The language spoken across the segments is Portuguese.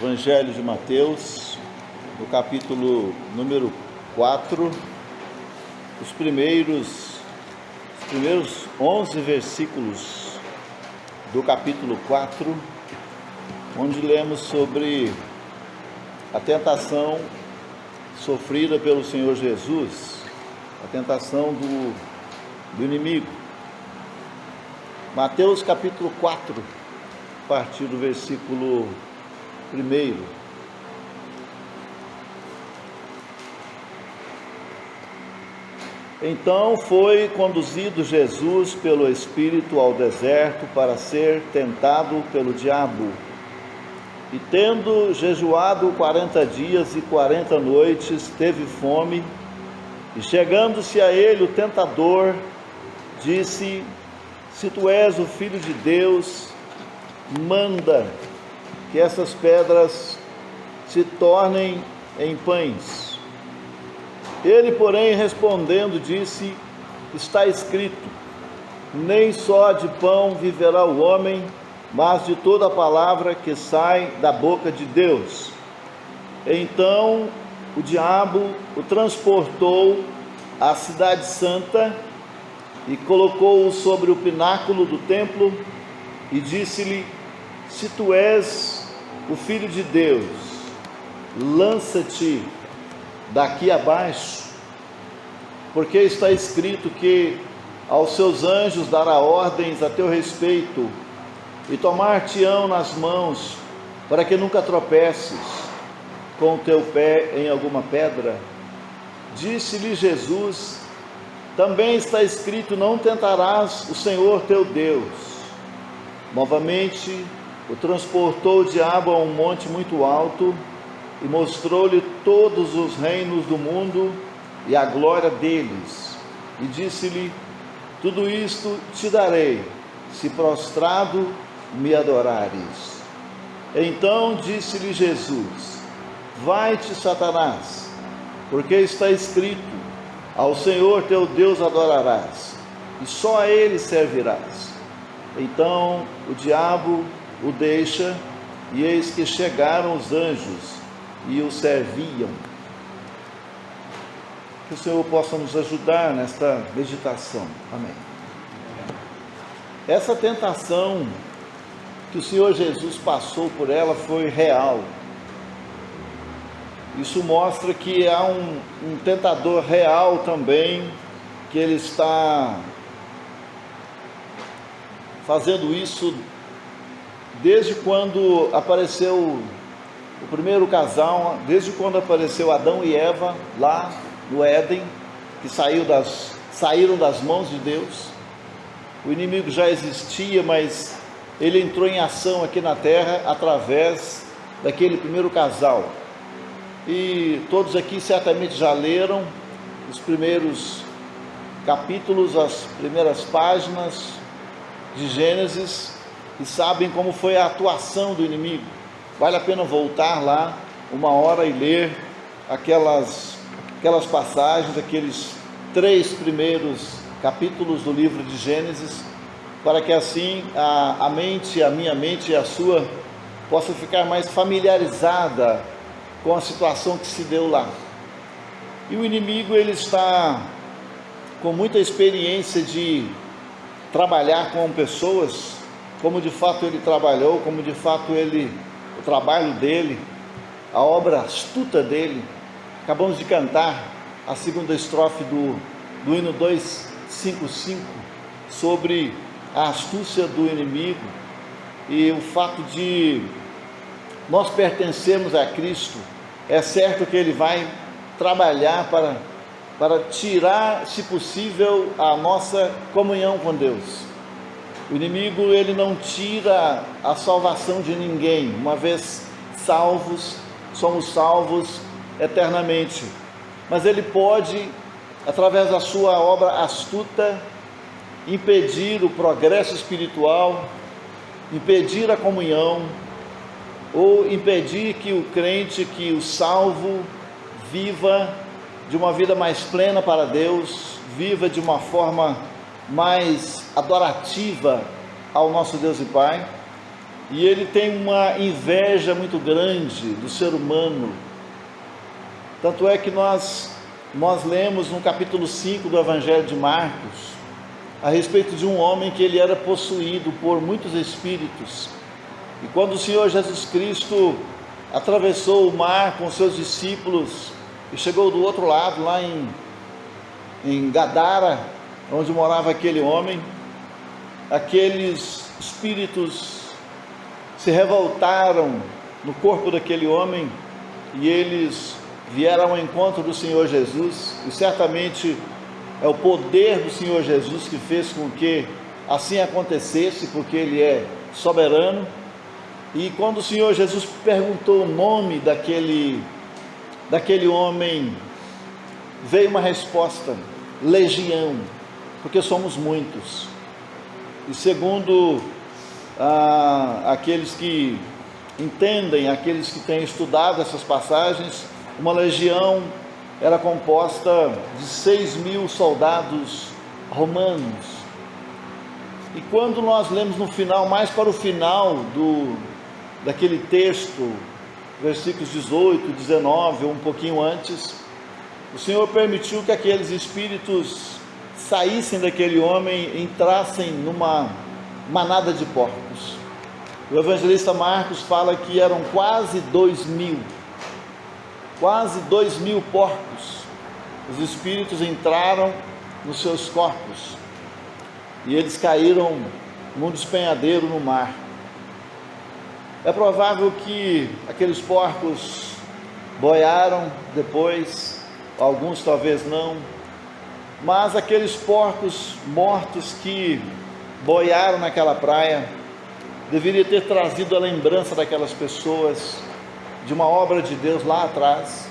Evangelho de Mateus, no capítulo número 4, os primeiros 11 versículos do capítulo 4, onde lemos sobre a tentação sofrida pelo Senhor Jesus, a tentação do inimigo. Mateus capítulo 4, a partir do versículo 1. Então foi conduzido Jesus pelo Espírito ao deserto para ser tentado pelo diabo. E tendo jejuado 40 dias e 40 noites, teve fome, e chegando-se a ele o tentador, disse: Se tu és o Filho de Deus, manda que essas pedras se tornem em pães. Ele, porém, respondendo, disse: Está escrito, nem só de pão viverá o homem, mas de toda a palavra que sai da boca de Deus. Então o diabo o transportou à cidade santa e colocou-o sobre o pináculo do templo e disse-lhe: Se tu és o Filho de Deus, lança-te daqui abaixo, porque está escrito que aos seus anjos dará ordens a teu respeito, e tomar-te-ão nas mãos, para que nunca tropeces com o teu pé em alguma pedra. Disse-lhe Jesus: Também está escrito, não tentarás o Senhor teu Deus. Novamente o transportou o diabo a um monte muito alto, e mostrou-lhe todos os reinos do mundo e a glória deles, e disse-lhe: Tudo isto te darei, se prostrado me adorares. Então disse-lhe Jesus: Vai-te, Satanás, porque está escrito, ao Senhor teu Deus adorarás, e só a ele servirás. Então o diabo o deixa, e eis que chegaram os anjos e o serviam. Que o Senhor possa nos ajudar nesta meditação. Amém. Essa tentação que o Senhor Jesus passou por ela foi real. Isso mostra que há um tentador real também, que ele está fazendo isso desde quando apareceu o primeiro casal, desde quando apareceu Adão e Eva lá no Éden, que saíram das mãos de Deus. O inimigo já existia, mas ele entrou em ação aqui na terra através daquele primeiro casal. E todos aqui certamente já leram os primeiros capítulos, as primeiras páginas de Gênesis, e sabem como foi a atuação do inimigo. Vale a pena voltar lá uma hora e ler aquelas passagens, aqueles 3 primeiros capítulos do livro de Gênesis, para que assim a minha mente e a sua, possa ficar mais familiarizada com a situação que se deu lá. E o inimigo, ele está com muita experiência de trabalhar com pessoas, como de fato ele trabalhou, como de fato o trabalho dele, a obra astuta dele. Acabamos de cantar a segunda estrofe do hino 255, sobre a astúcia do inimigo e o fato de nós pertencermos a Cristo. É certo que ele vai trabalhar para tirar, se possível, a nossa comunhão com Deus. O inimigo, ele não tira a salvação de ninguém. Uma vez salvos, somos salvos eternamente. Mas ele pode, através da sua obra astuta, impedir o progresso espiritual, impedir a comunhão, ou impedir que o crente, que o salvo, viva de uma vida mais plena para Deus, viva de uma forma mais adorativa ao nosso Deus e Pai. e ele tem uma inveja muito grande do ser humano. Tanto é que nós lemos no capítulo 5 do Evangelho de Marcos a respeito de um homem que ele era possuído por muitos espíritos. E quando o Senhor Jesus Cristo atravessou o mar com seus discípulos e chegou do outro lado, lá em Gadara, onde morava aquele homem, aqueles espíritos se revoltaram no corpo daquele homem e eles vieram ao encontro do Senhor Jesus, e certamente é o poder do Senhor Jesus que fez com que assim acontecesse, porque Ele é soberano. E quando o Senhor Jesus perguntou o nome daquele homem, veio uma resposta: legião, porque somos muitos. E segundo aqueles que entendem, aqueles que têm estudado essas passagens, uma legião era composta de 6.000 soldados romanos. E quando nós lemos no final, mais para o final daquele texto, versículos 18, 19, ou um pouquinho antes, o Senhor permitiu que aqueles espíritos saíssem daquele homem e entrassem numa manada de porcos. O evangelista Marcos fala que eram quase 2.000 porcos. Os espíritos entraram nos seus corpos e eles caíram num despenhadeiro no mar. É provável que aqueles porcos boiaram depois, alguns talvez não, mas aqueles porcos mortos que boiaram naquela praia deveria ter trazido a lembrança daquelas pessoas de uma obra de Deus lá atrás,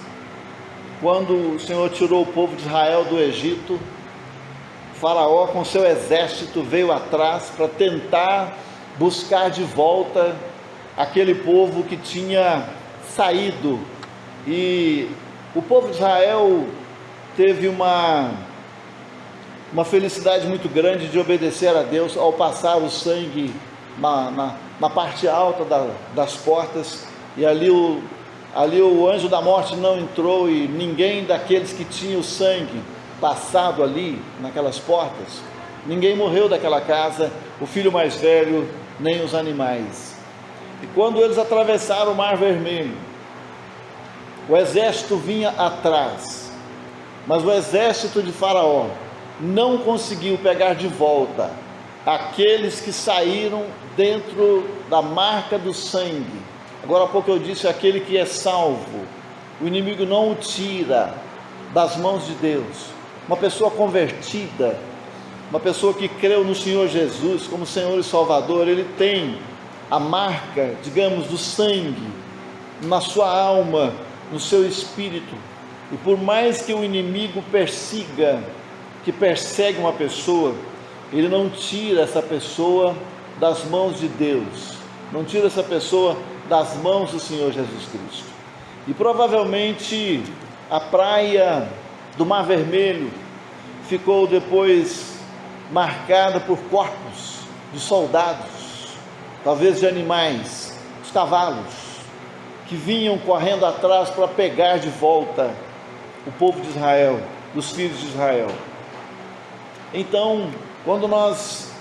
quando o Senhor tirou o povo de Israel do Egito. Faraó com seu exército veio atrás para tentar buscar de volta aquele povo que tinha saído, e o povo de Israel teve uma felicidade muito grande de obedecer a Deus ao passar o sangue na parte alta das portas, e ali o anjo da morte não entrou, e ninguém daqueles que tinham o sangue passado ali naquelas portas, ninguém morreu daquela casa, o filho mais velho, nem os animais. E quando eles atravessaram o Mar Vermelho, o exército vinha atrás, mas o exército de Faraó não conseguiu pegar de volta aqueles que saíram dentro da marca do sangue. Agora há pouco eu disse: aquele que é salvo, o inimigo não o tira das mãos de Deus. Uma pessoa convertida, uma pessoa que creu no Senhor Jesus como Senhor e Salvador, ele tem a marca, digamos, do sangue na sua alma, no seu espírito. E por mais que o inimigo persegue uma pessoa, ele não tira essa pessoa das mãos de Deus, não tira essa pessoa das mãos do Senhor Jesus Cristo. E provavelmente a praia do Mar Vermelho ficou depois marcada por corpos de soldados, talvez de animais, os cavalos, que vinham correndo atrás para pegar de volta o povo de Israel, os filhos de Israel. Então, quando nós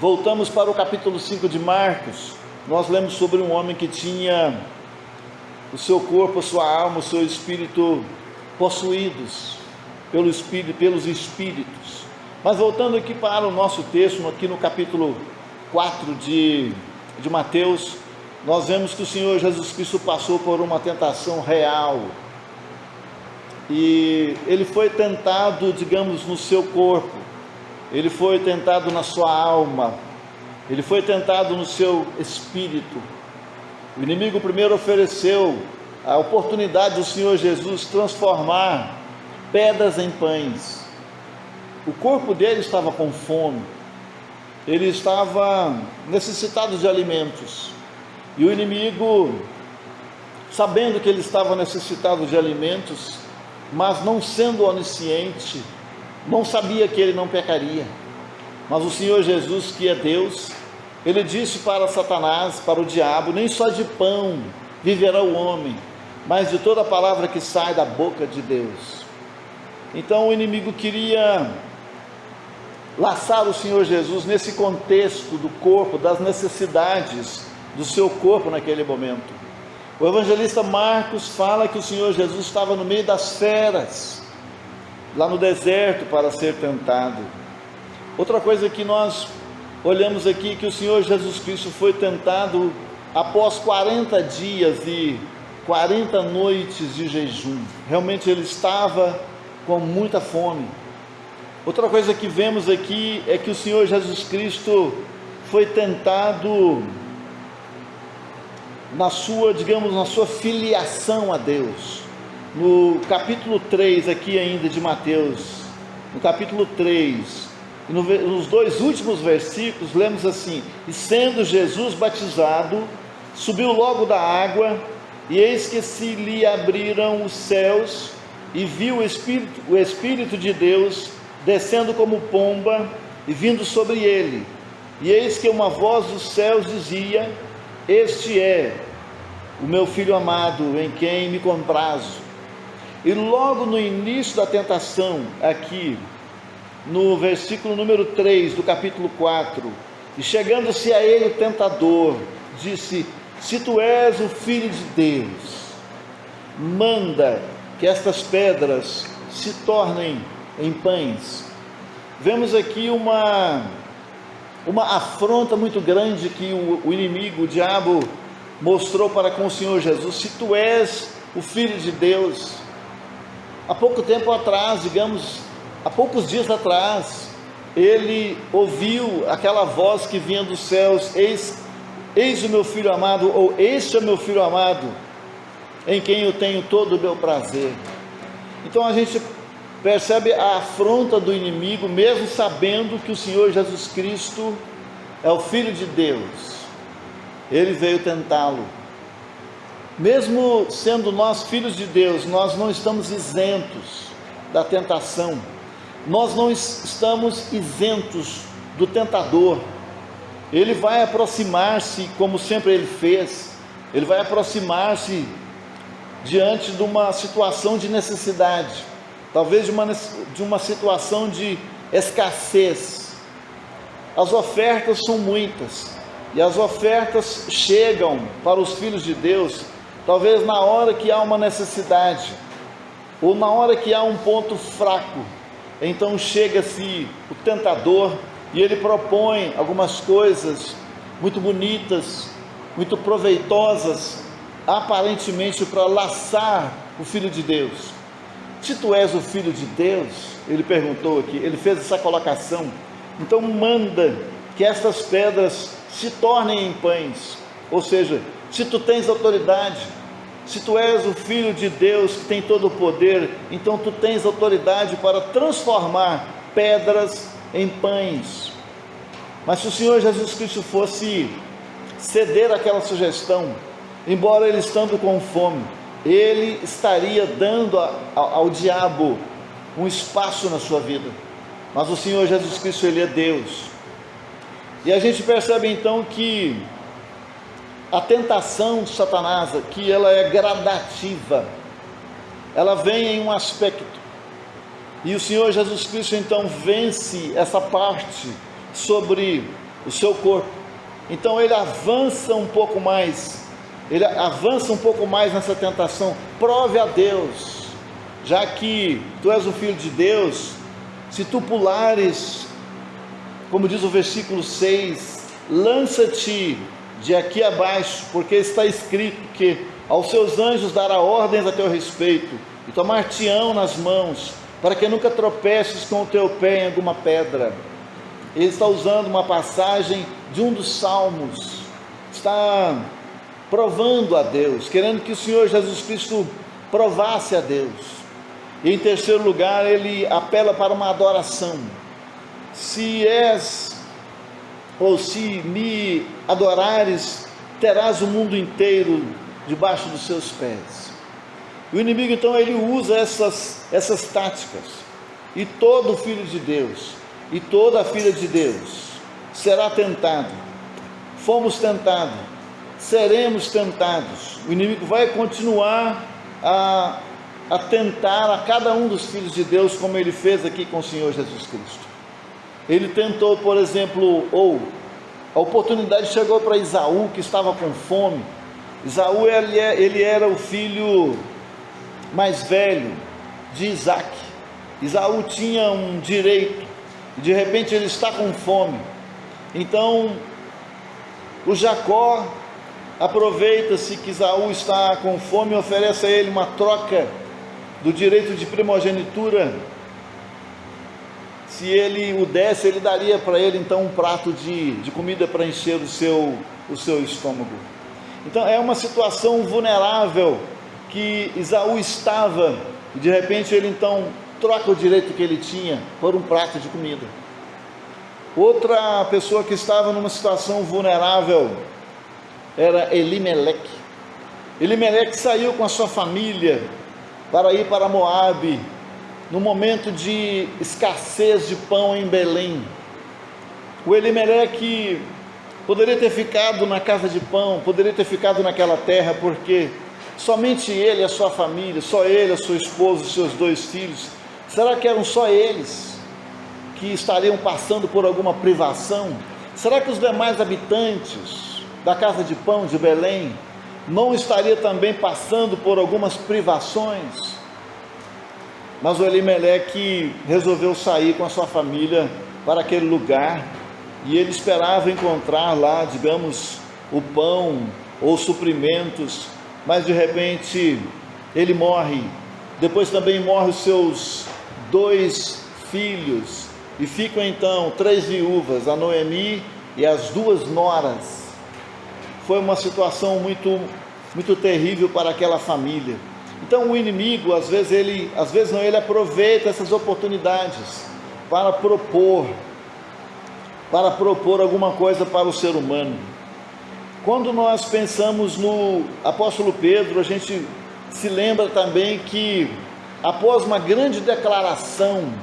voltamos para o capítulo 5 de Marcos, nós lemos sobre um homem que tinha o seu corpo, a sua alma, o seu espírito possuídos pelos espíritos. Mas voltando aqui para o nosso texto, aqui no capítulo 4 de Mateus, nós vemos que o Senhor Jesus Cristo passou por uma tentação real, e ele foi tentado, digamos, no seu corpo, ele foi tentado na sua alma, ele foi tentado no seu espírito. O inimigo primeiro ofereceu a oportunidade do Senhor Jesus transformar pedras em pães. O corpo dele estava com fome, ele estava necessitado de alimentos, e o inimigo, sabendo que ele estava necessitado de alimentos, mas não sendo onisciente, não sabia que ele não pecaria. Mas o Senhor Jesus, que é Deus, ele disse para Satanás, para o diabo: nem só de pão viverá o homem, mas de toda a palavra que sai da boca de Deus. Então o inimigo queria laçar o Senhor Jesus nesse contexto do corpo, das necessidades do seu corpo naquele momento. O evangelista Marcos fala que o Senhor Jesus estava no meio das feras, lá no deserto, para ser tentado. Outra coisa que nós olhamos aqui, que o Senhor Jesus Cristo foi tentado após 40 dias e 40 noites de jejum. Realmente ele estava com muita fome. Outra coisa que vemos aqui é que o Senhor Jesus Cristo foi tentado na sua filiação a Deus. No capítulo 3 aqui ainda de Mateus, no capítulo 3, nos dois últimos versículos, lemos assim: e sendo Jesus batizado, subiu logo da água, e eis que se lhe abriram os céus, e viu o Espírito de Deus descendo como pomba e vindo sobre ele. E eis que uma voz dos céus dizia: este é o meu Filho amado, em quem me comprazo. E logo no início da tentação, aqui no versículo número 3 do capítulo 4, e chegando-se a ele o tentador, disse: se tu és o Filho de Deus, manda que estas pedras se tornem em pães. Vemos aqui uma afronta muito grande que o inimigo, o diabo, mostrou para com o Senhor Jesus: se tu és o Filho de Deus. Há pouco tempo atrás, há poucos dias atrás, ele ouviu aquela voz que vinha dos céus: eis o meu Filho amado, ou este é meu Filho amado, em quem eu tenho todo o meu prazer. Então a gente percebe a afronta do inimigo, mesmo sabendo que o Senhor Jesus Cristo é o Filho de Deus. Ele veio tentá-lo. Mesmo sendo nós filhos de Deus, nós não estamos isentos da tentação. Nós não estamos isentos do tentador. Ele vai aproximar-se, como sempre ele fez. Ele vai aproximar-se diante de uma situação de necessidade, talvez de uma situação de escassez. As ofertas são muitas, e as ofertas chegam para os filhos de Deus, talvez na hora que há uma necessidade, ou na hora que há um ponto fraco. Então chega-se o tentador, e ele propõe algumas coisas muito bonitas, muito proveitosas, aparentemente para laçar o Filho de Deus. Se tu és o Filho de Deus, ele perguntou aqui, ele fez essa colocação, então manda que estas pedras se tornem em pães. Ou seja, se tu tens autoridade, se tu és o Filho de Deus que tem todo o poder, então tu tens autoridade para transformar pedras em pães. Mas se o Senhor Jesus Cristo fosse ceder àquela sugestão, embora ele estando com fome, ele estaria dando ao diabo um espaço na sua vida. Mas o Senhor Jesus Cristo, ele é Deus. E a gente percebe então que a tentação de Satanás aqui, ela é gradativa, ela vem em um aspecto, e o Senhor Jesus Cristo então vence essa parte sobre o seu corpo. Então ele avança um pouco mais, nessa tentação. Prove a Deus, já que tu és o Filho de Deus, se tu pulares, como diz o versículo 6, lança-te de aqui abaixo, porque está escrito que aos seus anjos dará ordens a teu respeito, e tomar-te-ão nas mãos, para que nunca tropeces com o teu pé em alguma pedra. Ele está usando uma passagem de um dos salmos, está provando a Deus, querendo que o Senhor Jesus Cristo provasse a Deus. E em terceiro lugar, ele apela para uma adoração. Se me adorares, terás o mundo inteiro debaixo dos seus pés. O inimigo então ele usa essas táticas, e todo filho de Deus e toda filha de Deus será tentado fomos tentados, seremos tentados. O inimigo vai continuar a tentar a cada um dos filhos de Deus, como ele fez aqui com o Senhor Jesus Cristo. Ele tentou, por exemplo, a oportunidade chegou para Esaú, que estava com fome. Esaú, ele era o filho mais velho de Isaac. Esaú tinha um direito, e de repente ele está com fome. Então, o Jacó aproveita-se que Esaú está com fome e oferece a ele uma troca do direito de primogenitura. Se ele o desse, ele daria para ele então um prato de comida para encher o seu estômago. Então é uma situação vulnerável que Esaú estava, e de repente ele então troca o direito que ele tinha por um prato de comida. Outra pessoa que estava numa situação vulnerável era Elimeleque. Elimeleque saiu com a sua família para ir para Moabe, no momento de escassez de pão em Belém. O Elimeleque poderia ter ficado na casa de pão, poderia ter ficado naquela terra, porque somente ele e a sua família, só ele, a sua esposa, os seus 2 filhos, será que eram só eles que estariam passando por alguma privação? Será que os demais habitantes da casa de pão de Belém não estariam também passando por algumas privações? Mas o Elimeleque resolveu sair com a sua família para aquele lugar, e ele esperava encontrar lá, digamos, o pão ou suprimentos, mas de repente ele morre. Depois também morrem os seus 2 filhos, e ficam então 3 viúvas, a Noemi e as 2 noras. Foi uma situação muito terrível para aquela família. Então o inimigo, às vezes ele aproveita essas oportunidades para propor alguma coisa para o ser humano. Quando nós pensamos no apóstolo Pedro, a gente se lembra também que após uma grande declaração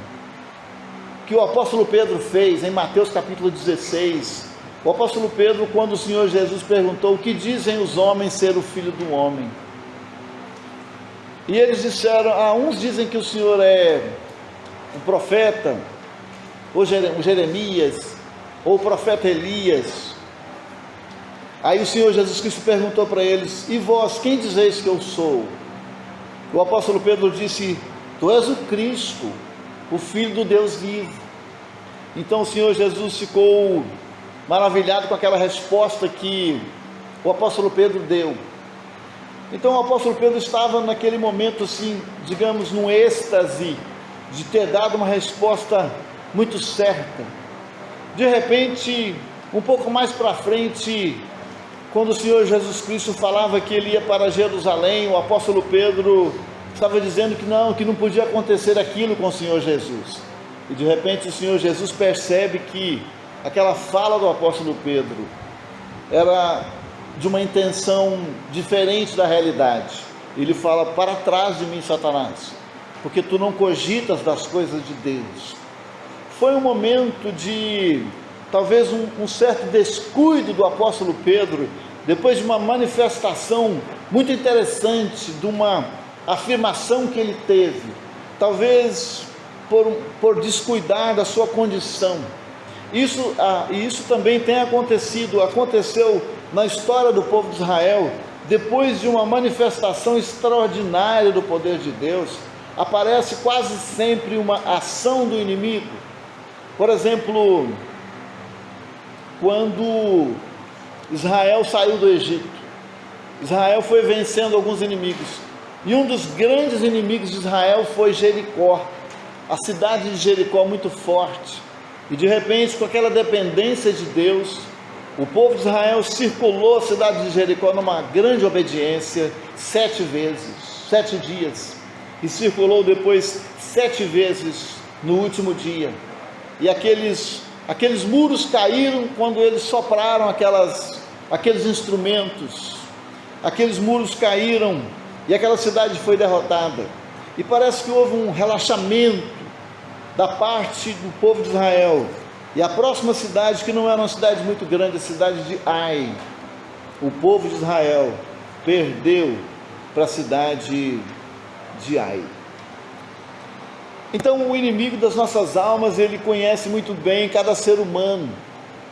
que o apóstolo Pedro fez em Mateus capítulo 16, o apóstolo Pedro, quando o Senhor Jesus perguntou: o que dizem os homens ser o Filho do Homem? E eles disseram: uns dizem que o Senhor é um profeta, ou Jeremias, ou o profeta Elias. Aí o Senhor Jesus Cristo perguntou para eles: e vós, quem dizeis que eu sou? O apóstolo Pedro disse: tu és o Cristo, o Filho do Deus vivo. Então o Senhor Jesus ficou maravilhado com aquela resposta que o apóstolo Pedro deu. Então o apóstolo Pedro estava naquele momento assim, digamos, num êxtase de ter dado uma resposta muito certa. De repente, um pouco mais para frente, quando o Senhor Jesus Cristo falava que ele ia para Jerusalém, o apóstolo Pedro estava dizendo que não podia acontecer aquilo com o Senhor Jesus. E de repente o Senhor Jesus percebe que aquela fala do apóstolo Pedro era de uma intenção diferente da realidade. Ele fala: para trás de mim, Satanás, porque tu não cogitas das coisas de Deus. Foi um momento de talvez um certo descuido do apóstolo Pedro, depois de uma manifestação muito interessante, de uma afirmação que ele teve, talvez por descuidar da sua condição. Isso também tem aconteceu na história do povo de Israel. Depois de uma manifestação extraordinária do poder de Deus, aparece quase sempre uma ação do inimigo. Por exemplo, quando Israel saiu do Egito, Israel foi vencendo alguns inimigos, e um dos grandes inimigos de Israel foi Jericó, a cidade de Jericó muito forte. E de repente, com aquela dependência de Deus, o povo de Israel circulou a cidade de Jericó numa grande obediência 7 vezes, 7 dias, e circulou depois 7 vezes no último dia. E aqueles muros caíram quando eles sopraram aqueles instrumentos. Aqueles muros caíram e aquela cidade foi derrotada. E parece que houve um relaxamento da parte do povo de Israel, E a próxima cidade, que não era uma cidade muito grande, a cidade de Ai, o povo de Israel perdeu para a cidade de Ai. Então o inimigo das nossas almas, ele conhece muito bem cada ser humano,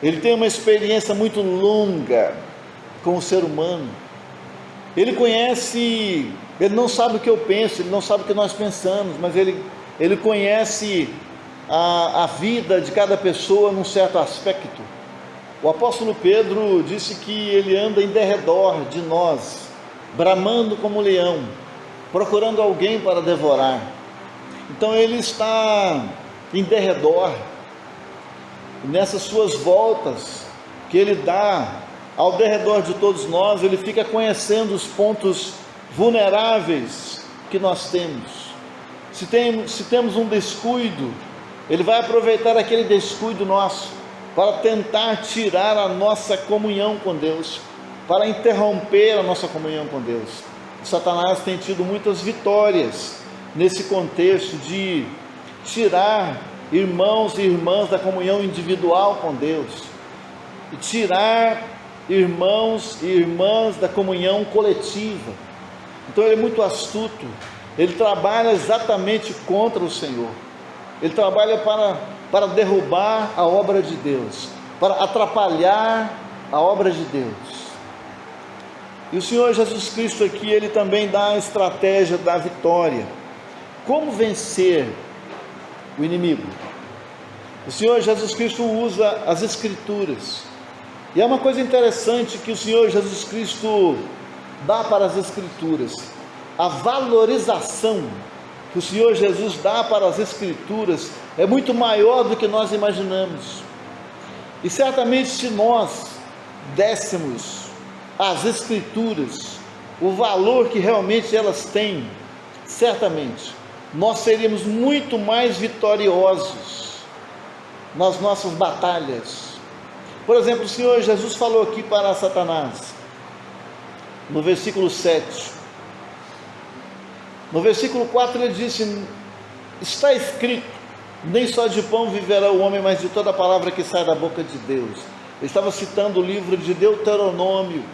ele tem uma experiência muito longa com o ser humano, ele conhece, ele não sabe o que eu penso, ele não sabe o que nós pensamos, mas ele conhece a vida de cada pessoa num certo aspecto. O apóstolo Pedro disse que ele anda em derredor de nós, bramando como leão, procurando alguém para devorar. Então ele está em derredor, nessas suas voltas que ele dá ao derredor de todos nós, ele fica conhecendo os pontos vulneráveis que nós temos. Se temos um descuido, ele vai aproveitar aquele descuido nosso para tentar tirar a nossa comunhão com Deus, para interromper a nossa comunhão com Deus. Satanás tem tido muitas vitórias nesse contexto de tirar irmãos e irmãs da comunhão individual com Deus, e tirar irmãos e irmãs da comunhão coletiva. Então ele é muito astuto, ele trabalha exatamente contra o Senhor, ele trabalha para derrubar a obra de Deus, para atrapalhar a obra de Deus. E o Senhor Jesus Cristo aqui, ele também dá a estratégia da vitória. Como vencer o inimigo? O Senhor Jesus Cristo usa as Escrituras, e é uma coisa interessante que o Senhor Jesus Cristo dá para as Escrituras. A valorização que o Senhor Jesus dá para as Escrituras é muito maior do que nós imaginamos. E certamente, se nós dessemos às Escrituras o valor que realmente elas têm, certamente nós seríamos muito mais vitoriosos nas nossas batalhas. Por exemplo, o Senhor Jesus falou aqui para Satanás, no versículo 7, no versículo 4 ele disse: está escrito, nem só de pão viverá o homem, mas de toda a palavra que sai da boca de Deus. Ele estava citando o livro de Deuteronômio.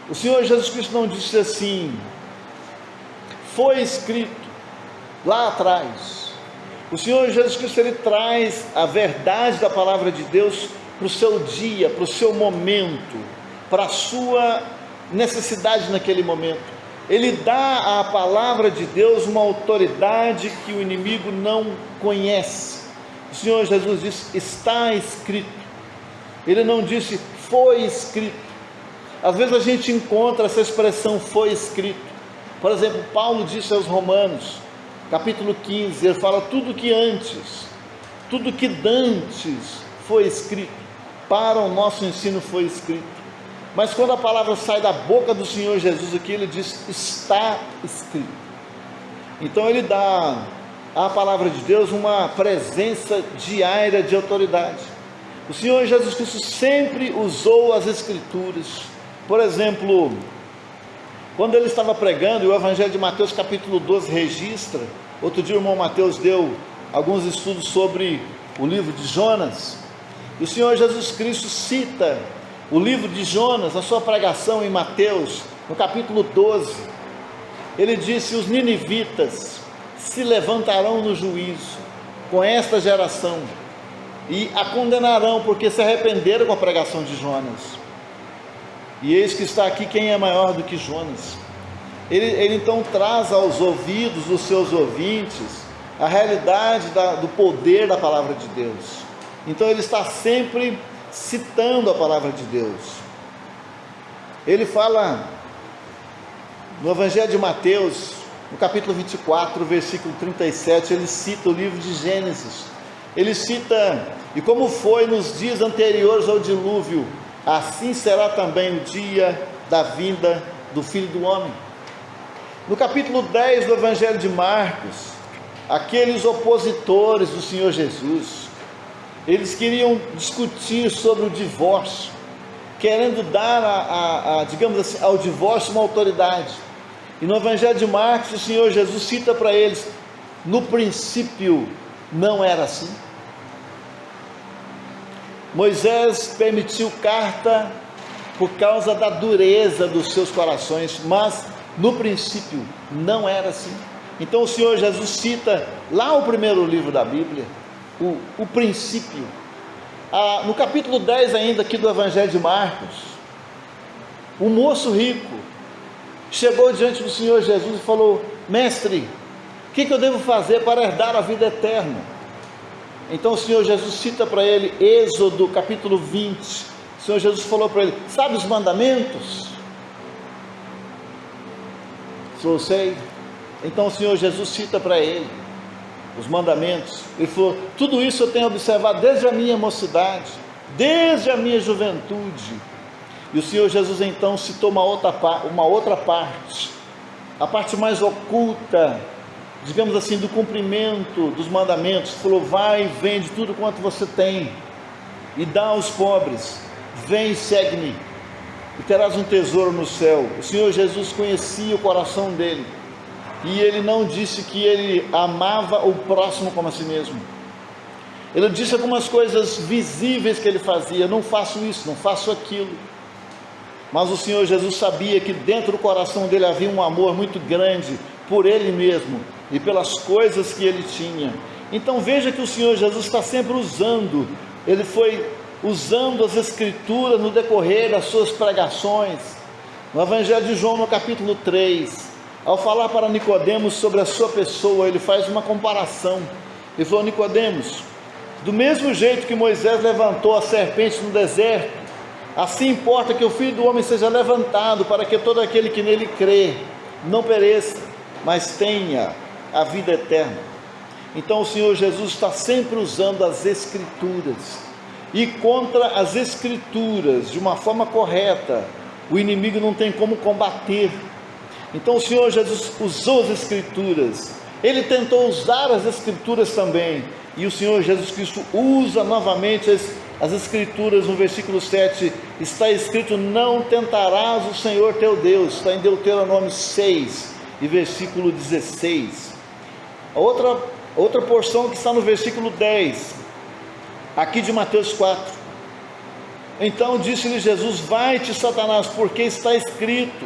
O Senhor Jesus Cristo não disse assim, foi escrito lá atrás. O Senhor Jesus Cristo, ele traz a verdade da palavra de Deus para o seu dia, para o seu momento, para a sua necessidade naquele momento. Ele dá à palavra de Deus uma autoridade que o inimigo não conhece. O Senhor Jesus disse, está escrito. Ele não disse, foi escrito. Às vezes a gente encontra essa expressão, foi escrito. Por exemplo, Paulo disse aos Romanos, capítulo 15, ele fala, tudo que dantes foi escrito, para o nosso ensino foi escrito. Mas quando a palavra sai da boca do Senhor Jesus aqui, ele diz, está escrito. Então ele dá à palavra de Deus uma presença diária de autoridade. O Senhor Jesus Cristo sempre usou as Escrituras. Por exemplo, quando ele estava pregando, e o Evangelho de Mateus capítulo 12 registra, outro dia o irmão Mateus deu alguns estudos sobre o livro de Jonas, e o Senhor Jesus Cristo cita o livro de Jonas, a sua pregação em Mateus, no capítulo 12, ele disse, os ninivitas se levantarão no juízo com esta geração, e a condenarão, porque se arrependeram com a pregação de Jonas. E eis que está aqui quem é maior do que Jonas. Ele então traz aos ouvidos dos seus ouvintes a realidade do poder da palavra de Deus. Então ele está sempre citando a palavra de Deus. Ele fala no Evangelho de Mateus, no capítulo 24, versículo 37, ele cita o livro de Gênesis. Ele cita, e como foi nos dias anteriores ao dilúvio, assim será também o dia da vinda do Filho do Homem. No capítulo 10 do Evangelho de Marcos, aqueles opositores do Senhor Jesus, eles queriam discutir sobre o divórcio, querendo dar digamos assim, ao divórcio uma autoridade. E no Evangelho de Marcos, o Senhor Jesus cita para eles, no princípio não era assim. Moisés permitiu carta por causa da dureza dos seus corações, mas no princípio não era assim. Então o Senhor Jesus cita lá o primeiro livro da Bíblia, o princípio. No capítulo 10 ainda aqui do Evangelho de Marcos, o moço rico chegou diante do Senhor Jesus e falou: mestre, o que eu devo fazer para herdar a vida eterna? Então o Senhor Jesus cita para ele Êxodo capítulo 20. O Senhor Jesus falou para ele: sabe os mandamentos? Eu sei. Então o Senhor Jesus cita para ele os mandamentos. Ele falou: tudo isso eu tenho observado desde a minha mocidade, desde a minha juventude. E o Senhor Jesus então citou uma outra parte, a parte mais oculta, digamos assim, do cumprimento dos mandamentos. Falou: vai e vende tudo quanto você tem e dá aos pobres, vem e segue-me e terás um tesouro no céu. O Senhor Jesus conhecia o coração dele, e ele não disse que ele amava o próximo como a si mesmo. Ele disse algumas coisas visíveis que ele fazia: não faço isso, não faço aquilo. Mas o Senhor Jesus sabia que dentro do coração dele havia um amor muito grande por ele mesmo e pelas coisas que ele tinha. Então veja que o Senhor Jesus está sempre ele foi usando as Escrituras no decorrer das suas pregações. No Evangelho de João, no capítulo 3, ao falar para Nicodemos sobre a sua pessoa, ele faz uma comparação. Ele falou: Nicodemos, do mesmo jeito que Moisés levantou a serpente no deserto, assim importa que o Filho do Homem seja levantado, para que todo aquele que nele crê não pereça, mas tenha a vida eterna. Então o Senhor Jesus está sempre usando as Escrituras, e contra as Escrituras, de uma forma correta, o inimigo não tem como combater. Então o Senhor Jesus usou as Escrituras, ele tentou usar as Escrituras também, e o Senhor Jesus Cristo usa novamente as Escrituras. No versículo 7 está escrito: não tentarás o Senhor teu Deus. Está em Deuteronômio 6 e versículo 16. Outra porção que está no versículo 10 aqui de Mateus 4: então disse-lhe Jesus: vai-te, Satanás, porque está escrito: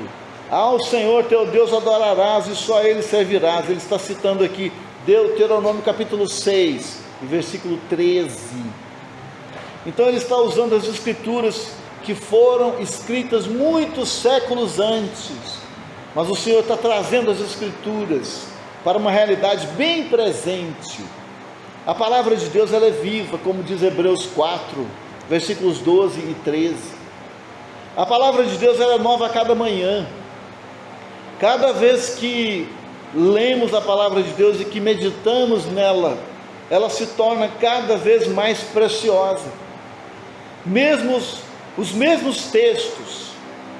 ao Senhor teu Deus adorarás e só a Ele servirás. Ele está citando aqui Deuteronômio capítulo 6 versículo 13. Então ele está usando as Escrituras que foram escritas muitos séculos antes, mas o Senhor está trazendo as Escrituras para uma realidade bem presente. A palavra de Deus, ela é viva, como diz Hebreus 4 versículos 12 e 13. A palavra de Deus, ela é nova a cada manhã. Cada vez que lemos a palavra de Deus e que meditamos nela, ela se torna cada vez mais preciosa. Os mesmos textos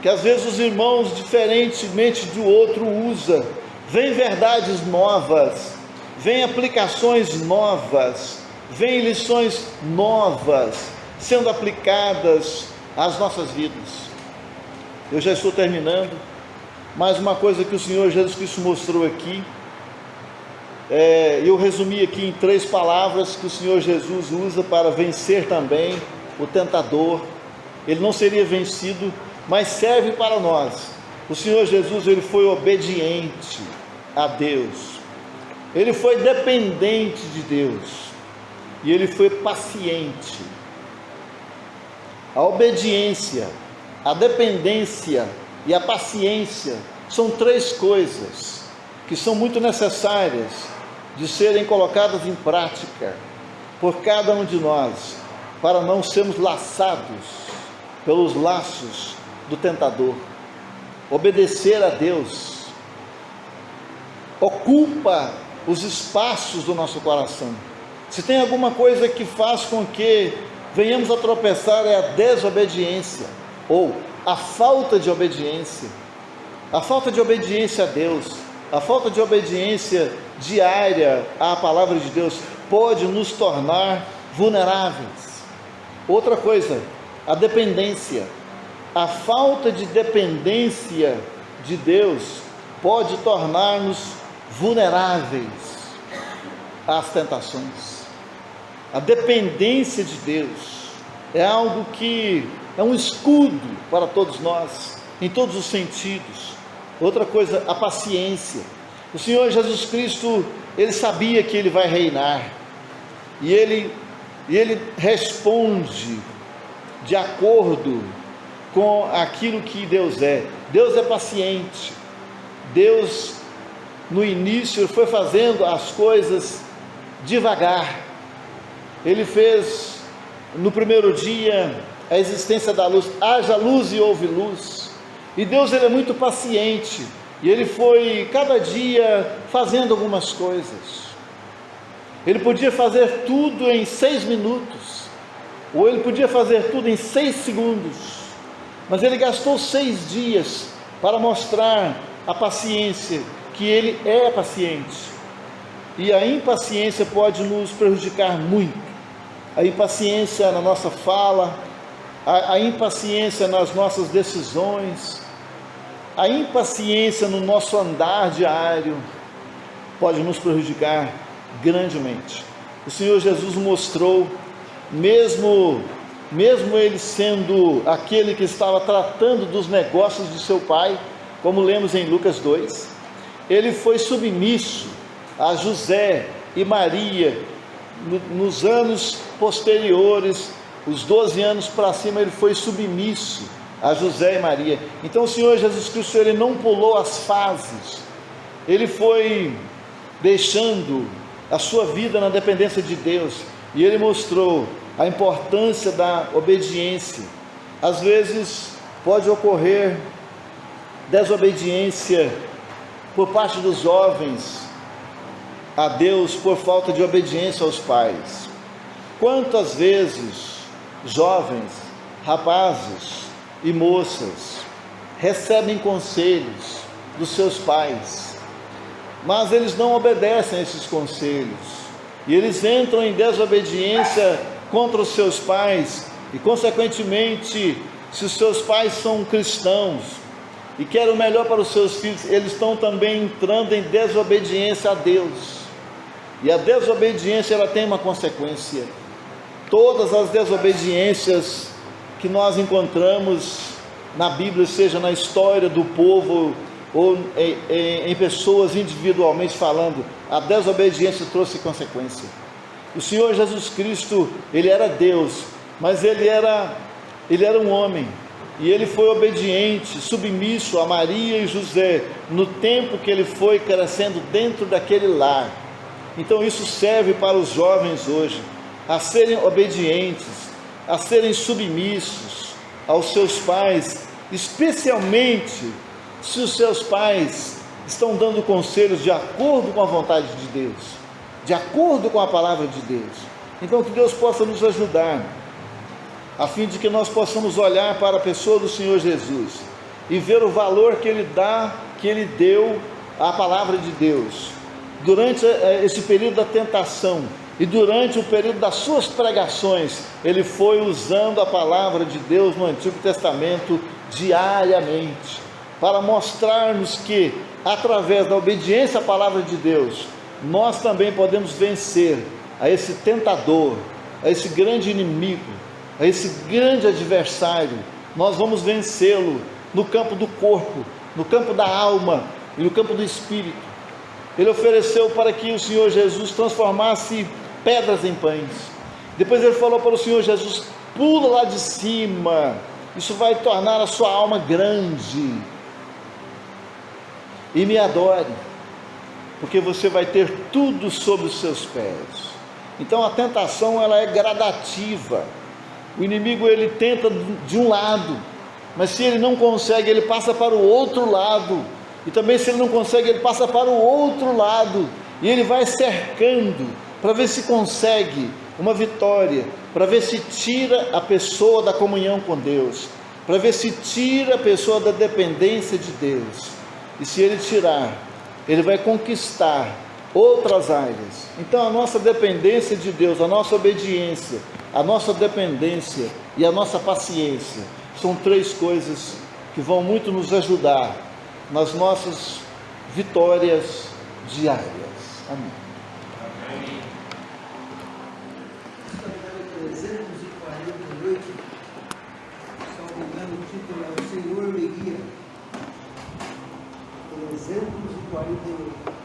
que às vezes os irmãos, diferentemente do outro, usam, vem verdades novas, vem aplicações novas, vem lições novas sendo aplicadas às nossas vidas. Eu já estou terminando. Mais uma coisa que o Senhor Jesus Cristo mostrou aqui, eu resumi aqui em 3 palavras que o Senhor Jesus usa para vencer também o tentador. Ele não seria vencido, mas serve para nós. O Senhor Jesus, ele foi obediente a Deus, ele foi dependente de Deus, e ele foi paciente. A obediência, a dependência e a paciência são 3 coisas que são muito necessárias de serem colocadas em prática por cada um de nós, para não sermos laçados pelos laços do tentador. Obedecer a Deus ocupa os espaços do nosso coração. Se tem alguma coisa que faz com que venhamos a tropeçar, é a desobediência, ou a falta de obediência. A falta de obediência a Deus, a falta de obediência diária à palavra de Deus pode nos tornar vulneráveis. Outra coisa, a dependência. A falta de dependência de Deus pode tornar-nos vulneráveis às tentações. A dependência de Deus é algo que é um escudo para todos nós, em todos os sentidos. Outra coisa, a paciência. O Senhor Jesus Cristo, Ele sabia que Ele vai reinar, e Ele responde de acordo com aquilo que Deus é. Deus é paciente. Deus, no início, foi fazendo as coisas devagar. Ele fez, no primeiro dia, a existência da luz. Haja luz e houve luz. E Deus, Ele é muito paciente, e Ele foi cada dia fazendo algumas coisas. Ele podia fazer tudo em 6 minutos, ou Ele podia fazer tudo em 6 segundos, mas Ele gastou 6 dias para mostrar a paciência, que Ele é paciente. E a impaciência pode nos prejudicar muito. A impaciência na nossa fala, a impaciência nas nossas decisões, a impaciência no nosso andar diário pode nos prejudicar grandemente. O Senhor Jesus mostrou, mesmo Ele sendo aquele que estava tratando dos negócios de seu Pai, como lemos em Lucas 2, Ele foi submisso a José e Maria. Nos anos posteriores, os 12 anos para cima, Ele foi submisso a José e Maria. Então o Senhor Jesus Cristo, Ele não pulou as fases, Ele foi deixando a sua vida na dependência de Deus, e Ele mostrou a importância da obediência. Às vezes pode ocorrer desobediência por parte dos jovens a Deus, por falta de obediência aos pais. Quantas vezes jovens, rapazes e moças recebem conselhos dos seus pais, mas eles não obedecem a esses conselhos, e eles entram em desobediência contra os seus pais, e consequentemente, se os seus pais são cristãos e querem o melhor para os seus filhos, eles estão também entrando em desobediência a Deus. E a desobediência, ela tem uma consequência. Todas as desobediências que nós encontramos na Bíblia, seja na história do povo ou em pessoas individualmente falando, a desobediência trouxe consequência. O Senhor Jesus Cristo, Ele era Deus, mas Ele era um homem, e Ele foi obediente, submisso a Maria e José, no tempo que Ele foi crescendo dentro daquele lar. Então isso serve para os jovens hoje, a serem obedientes, a serem submissos aos seus pais, especialmente se os seus pais estão dando conselhos de acordo com a vontade de Deus, de acordo com a palavra de Deus. Então que Deus possa nos ajudar, a fim de que nós possamos olhar para a pessoa do Senhor Jesus e ver o valor que Ele dá, que Ele deu à palavra de Deus. Durante esse período da tentação e durante o período das suas pregações, Ele foi usando a palavra de Deus no Antigo Testamento diariamente, para mostrar-nos que, através da obediência à palavra de Deus, nós também podemos vencer a esse tentador, a esse grande inimigo, a esse grande adversário. Nós vamos vencê-lo no campo do corpo, no campo da alma e no campo do espírito. Ele ofereceu para que o Senhor Jesus transformasse pedras em pães. Depois Ele falou para o Senhor Jesus: pula lá de cima, isso vai tornar a sua alma grande, e me adore, porque você vai ter tudo sob os seus pés. Então a tentação, ela é gradativa. O inimigo, ele tenta de um lado, mas se ele não consegue, ele passa para o outro lado, e também se ele não consegue, ele passa para o outro lado, e ele vai cercando, para ver se consegue uma vitória, para ver se tira a pessoa da comunhão com Deus, para ver se tira a pessoa da dependência de Deus. E se ele tirar, ele vai conquistar outras áreas. Então a nossa dependência de Deus, a nossa obediência, a nossa dependência e a nossa paciência, são 3 coisas que vão muito nos ajudar nas nossas vitórias diárias. Amém. Amém. 348, 348.